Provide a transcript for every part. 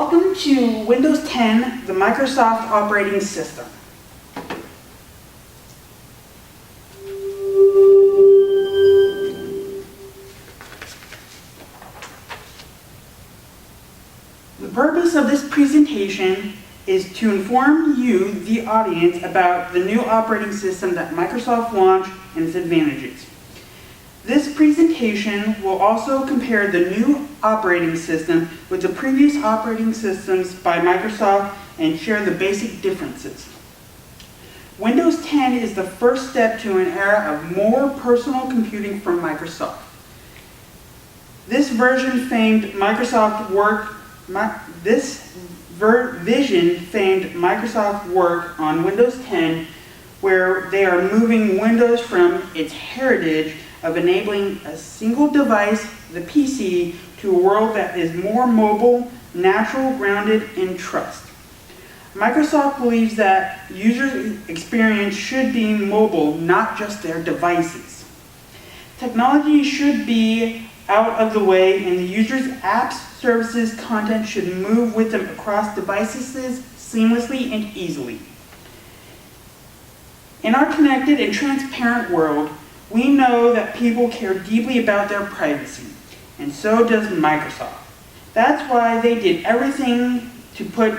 Welcome to Windows 10, the Microsoft operating system. The purpose of this presentation is to inform you, the audience, about the new operating system that Microsoft launched and its advantages. This presentation will also compare the new operating system with the previous operating systems by Microsoft and share the basic differences. Windows 10 is the first step to an era of more personal computing from Microsoft. This vision famed Microsoft work on Windows 10, where they are moving Windows from its heritage of enabling a single device, the PC, to a world that is more mobile, natural, grounded in trust. Microsoft believes that user experience should be mobile, not just their devices. Technology should be out of the way, and the user's apps, services, content should move with them across devices seamlessly and easily. In our connected and transparent world, we know that people care deeply about their privacy, and so does Microsoft. That's why they did everything to put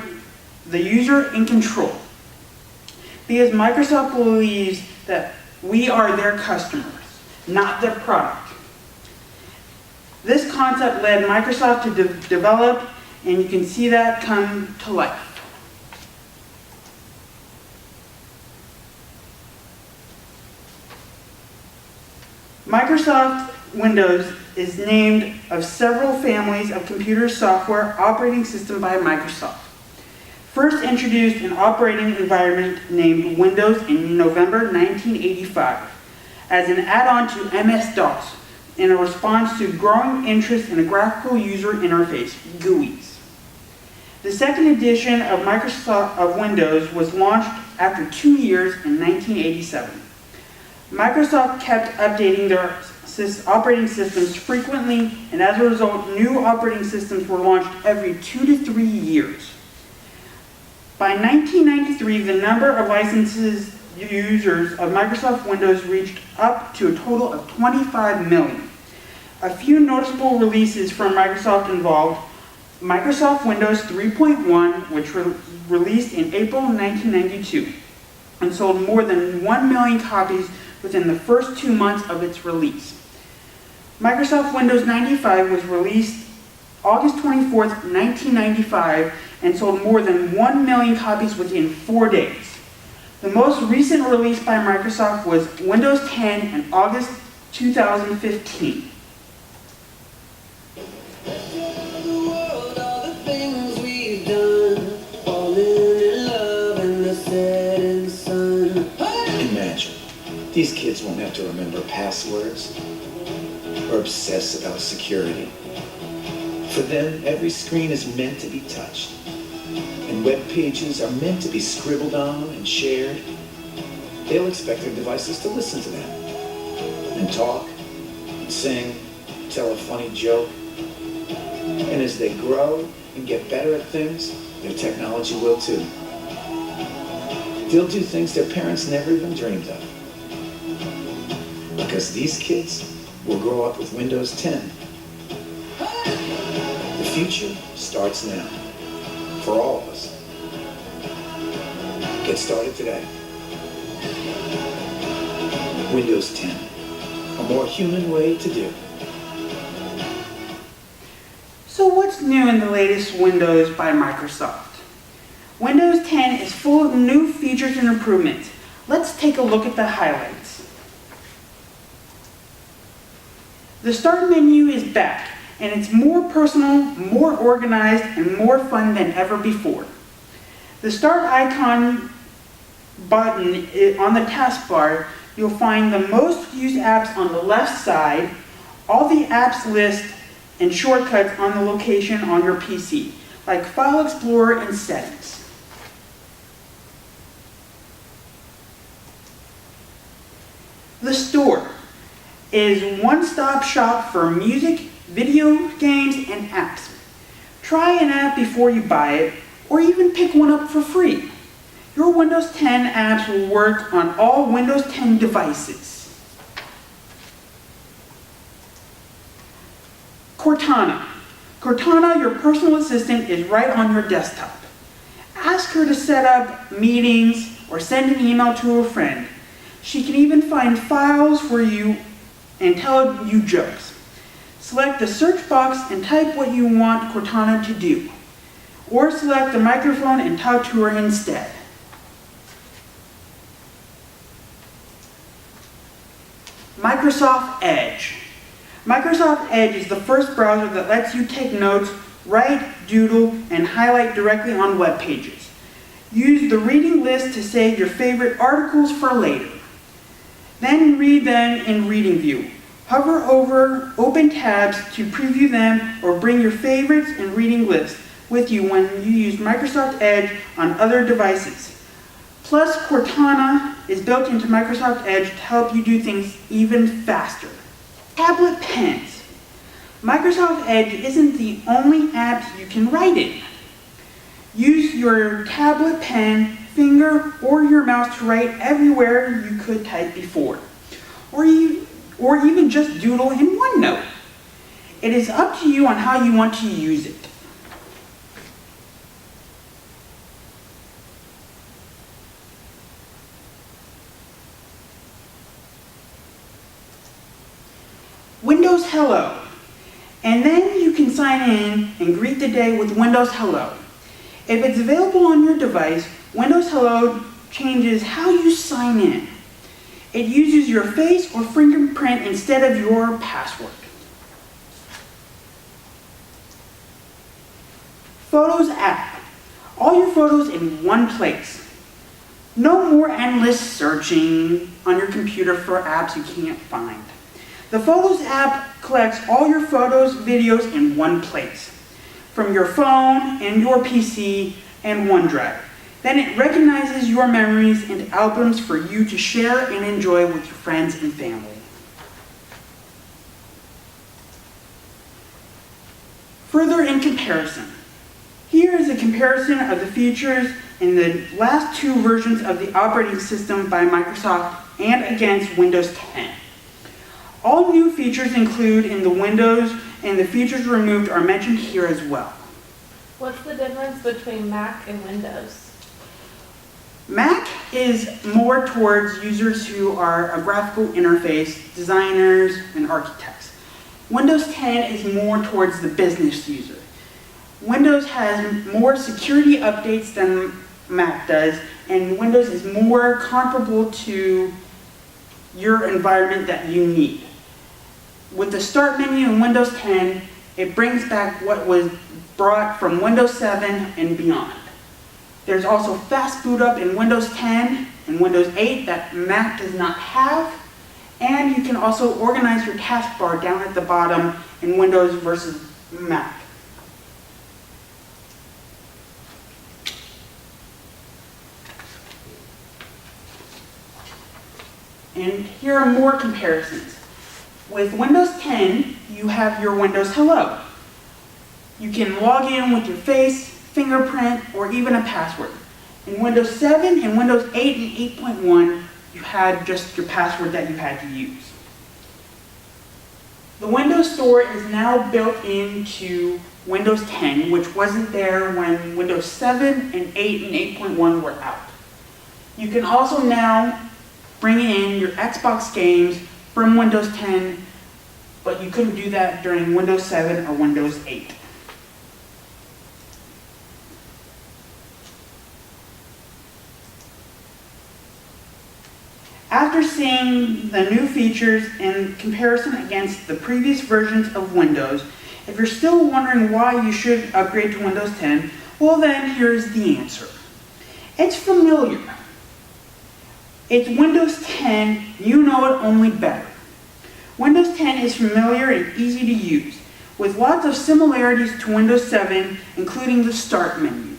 the user in control. Because Microsoft believes that we are their customers, not their product. This concept led Microsoft to develop, and you can see that come to life. Microsoft Windows is named of several families of computer software operating system by Microsoft. First introduced an operating environment named Windows in November 1985 as an add-on to MS-DOS in a response to growing interest in a graphical user interface, GUIs. The second edition of Windows was launched after 2 years in 1987. Microsoft kept updating their operating systems frequently, and as a result, new operating systems were launched every 2 to 3 years. By 1993, the number of licensed users of Microsoft Windows reached up to a total of 25 million. A few noticeable releases from Microsoft involved Microsoft Windows 3.1, which was released in April 1992 and sold more than 1 million copies within the first 2 months of its release. Microsoft Windows 95 was released August 24, 1995, and sold more than 1 million copies within 4 days. The most recent release by Microsoft was Windows 10 in August 2015. Imagine, these kids won't have to remember passwords or obsess about security. For them, every screen is meant to be touched, and web pages are meant to be scribbled on and shared. They'll expect their devices to listen to them, and talk, and sing, tell a funny joke. And as they grow and get better at things, their technology will too. They'll do things their parents never even dreamed of. Because these kids will grow up with Windows 10. The future starts now, for all of us. Get started today. Windows 10, a more human way to do. So what's new in the latest Windows by Microsoft? Windows 10 is full of new features and improvements. Let's take a look at the highlights. The Start menu is back, and it's more personal, more organized, and more fun than ever before. The Start icon button on the taskbar, you'll find the most used apps on the left side, all the apps list, and shortcuts on the location on your PC, like File Explorer and Settings. The Store is one-stop shop for music, video games, and apps. Try an app before you buy it, or even pick one up for free. Your Windows 10 apps will work on all Windows 10 devices. Cortana. Cortana, your personal assistant, is right on your desktop. Ask her to set up meetings or send an email to a friend. She can even find files for you and tell you jokes. Select the search box and type what you want Cortana to do. Or select the microphone and talk to her instead. Microsoft Edge. Microsoft Edge is the first browser that lets you take notes, write, doodle, and highlight directly on web pages. Use the reading list to save your favorite articles for later. Then read them in Reading View. Hover over open tabs to preview them or bring your favorites and reading list with you when you use Microsoft Edge on other devices. Plus, Cortana is built into Microsoft Edge to help you do things even faster. Tablet pens. Microsoft Edge isn't the only app you can write in. Use your tablet pen, finger, or your mouse to write everywhere you could type before. Or even just doodle in OneNote. It is up to you on how you want to use it. Windows Hello. And then you can sign in and greet the day with Windows Hello. If it's available on your device, Windows Hello changes how you sign in. It uses your face or fingerprint instead of your password. Photos app. All your photos in one place. No more endless searching on your computer for apps you can't find. The Photos app collects all your photos, videos in one place, from your phone and your PC and OneDrive. Then it recognizes your memories and albums for you to share and enjoy with your friends and family. Further in comparison. Here is a comparison of the features in the last two versions of the operating system by Microsoft and against Windows 10. All new features included in the Windows and the features removed are mentioned here as well. What's the difference between Mac and Windows? Mac is more towards users who are a graphical interface, designers, and architects. Windows 10 is more towards the business user. Windows has more security updates than Mac does, and Windows is more comparable to your environment that you need. With the Start menu in Windows 10, it brings back what was brought from Windows 7 and beyond. There's also fast boot up in Windows 10 and Windows 8 that Mac does not have, and you can also organize your taskbar down at the bottom in Windows versus Mac. And here are more comparisons. With Windows 10, you have your Windows Hello. You can log in with your face, fingerprint, or even a password. In Windows 7 and Windows 8 and 8.1, you had just your password that you had to use. The Windows Store is now built into Windows 10, which wasn't there when Windows 7 and 8 and 8.1 were out. You can also now bring in your Xbox games from Windows 10, but you couldn't do that during Windows 7 or Windows 8. After seeing the new features in comparison against the previous versions of Windows, if you're still wondering why you should upgrade to Windows 10, well then here's the answer. It's familiar. It's Windows 10, you know it only better. Windows 10 is familiar and easy to use, with lots of similarities to Windows 7, including the Start menu.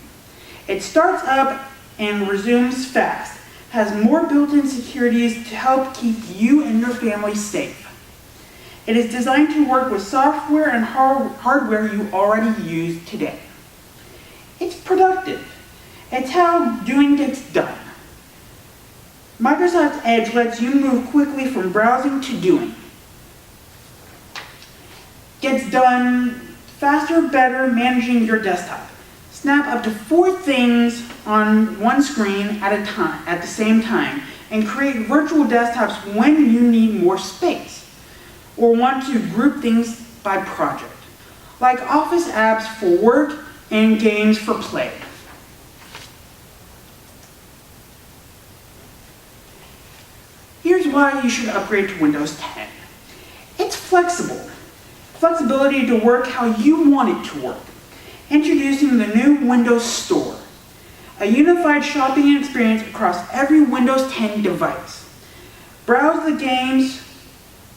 It starts up and resumes fast, has more built-in securities to help keep you and your family safe. It is designed to work with software and hardware you already use today. It's productive. It's how doing gets done. Microsoft Edge lets you move quickly from browsing to doing. Gets done faster, better managing your desktop. Snap up to 4 things on one screen at the same time and create virtual desktops when you need more space or want to group things by project, like Office apps for work and games for play. Here's why you should upgrade to Windows 10. It's flexible. Flexibility to work how you want it to work. Introducing the new Windows Store, a unified shopping experience across every Windows 10 device. Browse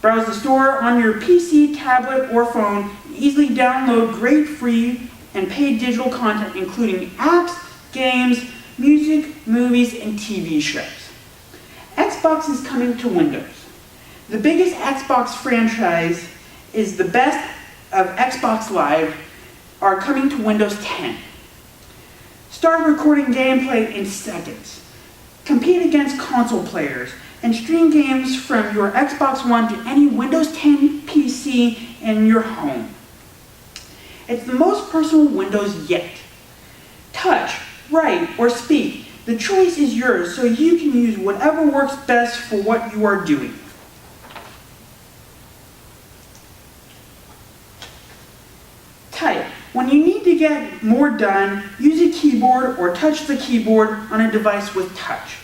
the store on your PC, tablet, or phone. Easily download great free and paid digital content including apps, games, music, movies, and TV shows. Xbox is coming to Windows. The biggest Xbox franchise is the best of Xbox Live are coming to Windows 10. Start recording gameplay in seconds. Compete against console players and stream games from your Xbox One to any Windows 10 PC in your home. It's the most personal Windows yet. Touch, write, or speak. The choice is yours, so you can use whatever works best for what you are doing. Type. When you need to get more done, use a keyboard or touch the keyboard on a device with touch.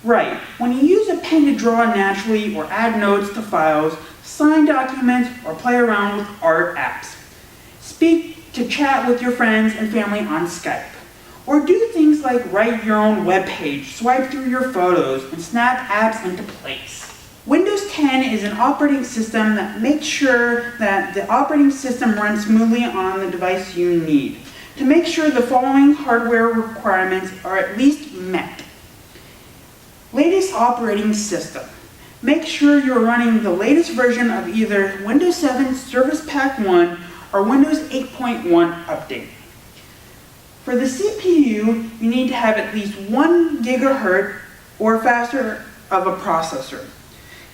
Write. When you use a pen to draw naturally or add notes to files, sign documents, or play around with art apps. Speak to chat with your friends and family on Skype. Or do things like write your own web page, swipe through your photos, and snap apps into place. Windows 10 is an operating system that makes sure that the operating system runs smoothly on the device you need, to make sure the following hardware requirements are at least met. Latest operating system. Make sure you're running the latest version of either Windows 7 Service Pack 1 or Windows 8.1 Update. For the CPU, you need to have at least 1 gigahertz or faster of a processor.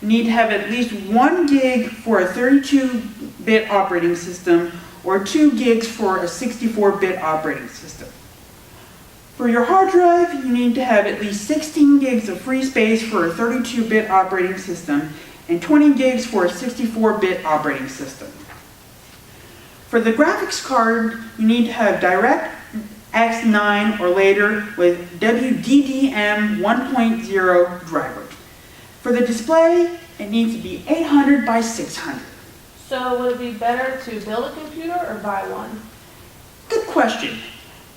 You need to have at least 1 gig for a 32-bit operating system or 2 gigs for a 64-bit operating system. For your hard drive, you need to have at least 16 gigs of free space for a 32-bit operating system and 20 gigs for a 64-bit operating system. For the graphics card, you need to have DirectX 9 or later with WDDM 1.0 driver. For the display, it needs to be 800 by 600. So would it be better to build a computer or buy one? Good question.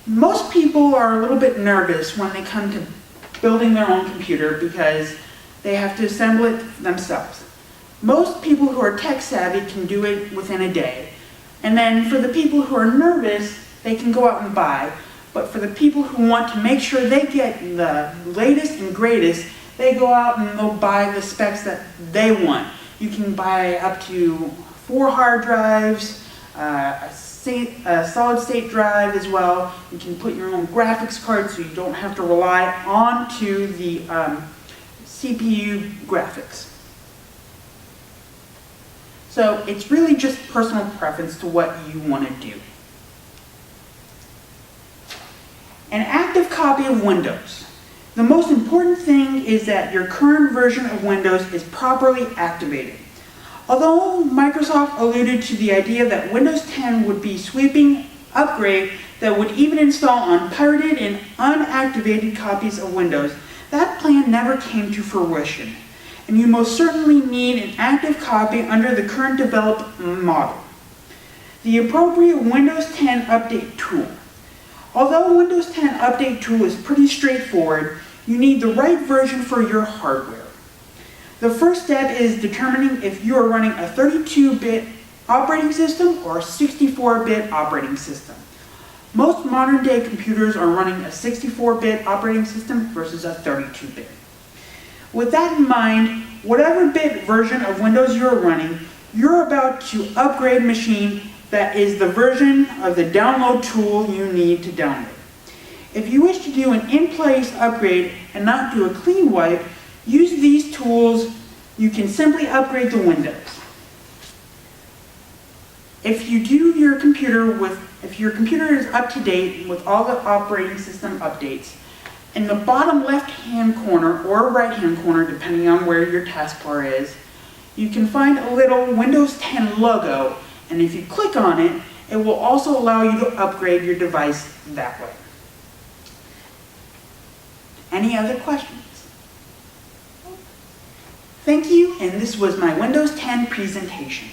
Most people are a little bit nervous when they come to building their own computer because they have to assemble it themselves. Most people who are tech savvy can do it within a day. And then for the people who are nervous, they can go out and buy. But for the people who want to make sure they get the latest and greatest, they go out and they'll buy the specs that they want. You can buy up to 4 hard drives, a solid state drive as well. You can put your own graphics card so you don't have to rely on to the CPU graphics. So it's really just personal preference to what you want to do. An active copy of Windows. The most important thing is that your current version of Windows is properly activated. Although Microsoft alluded to the idea that Windows 10 would be a sweeping upgrade that would even install unpirated and unactivated copies of Windows, that plan never came to fruition. And you most certainly need an active copy under the current developed model. The appropriate Windows 10 Update tool. Although Windows 10 Update tool is pretty straightforward, you need the right version for your hardware. The first step is determining if you are running a 32-bit operating system or a 64-bit operating system. Most modern-day computers are running a 64-bit operating system versus a 32-bit. With that in mind, whatever bit version of Windows you're running, you're about to upgrade machine that is the version of the download tool you need to download. If you wish to do an in-place upgrade and not do a clean wipe, use these tools. You can simply upgrade the Windows. If your computer is up to date with all the operating system updates, in the bottom left-hand corner or right-hand corner, depending on where your taskbar is, you can find a little Windows 10 logo, and if you click on it, it will also allow you to upgrade your device that way. Any other questions? Thank you, and this was my Windows 10 presentation.